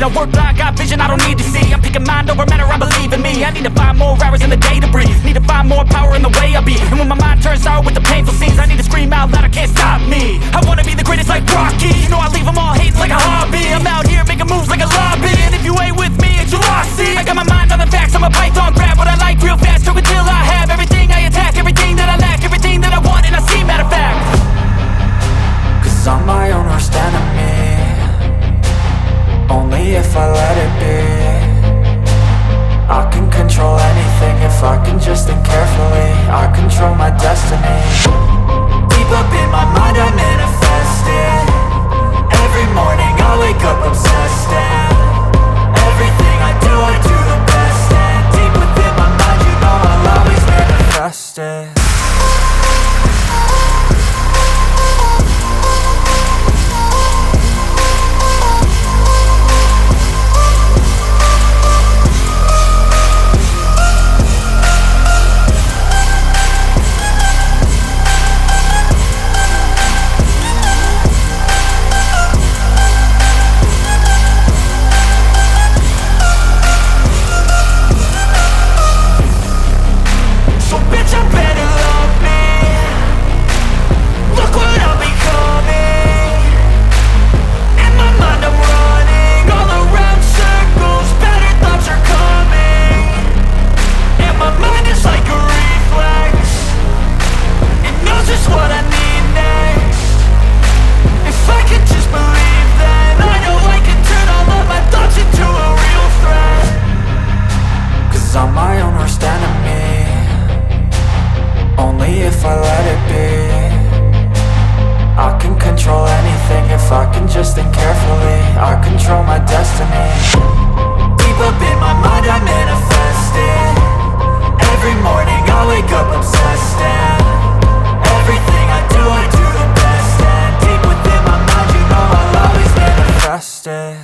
I work like I got vision I don't need to see. I'm picking mind over matter, I believe in me. I need to find more hours in the day to breathe. Need to find more power in the way I be. And when my mind turns sour with the painful scenes, I need to scream out loud, I can't stop me. I wanna be the greatest like Rocky. You know I leave them all hating like a hobby. I'm out here making moves like a lobby. And if you ain't with me, it's your loss. See, I got my mind on the facts, I'm a python. Grab what I like real fast, choke until I have everything. I attack everything that I lack, everything that I want, and I see matter of fact. Cause I'm my own worst enemy, only if I let it be. I can control anything if I can just think carefully. I control my destiny. Deep up in my mind I manifest it. Every morning I wake up obsessed, and everything I do the best. And deep within my mind you know I'll always manifest it. I'm my own worst enemy, only if I let it be. I can control anything if I can just think carefully. I control my destiny. Deep up in my mind I manifest it. Every morning I wake up obsessed, and everything I do the best. And deep within my mind you know I'll always manifest it.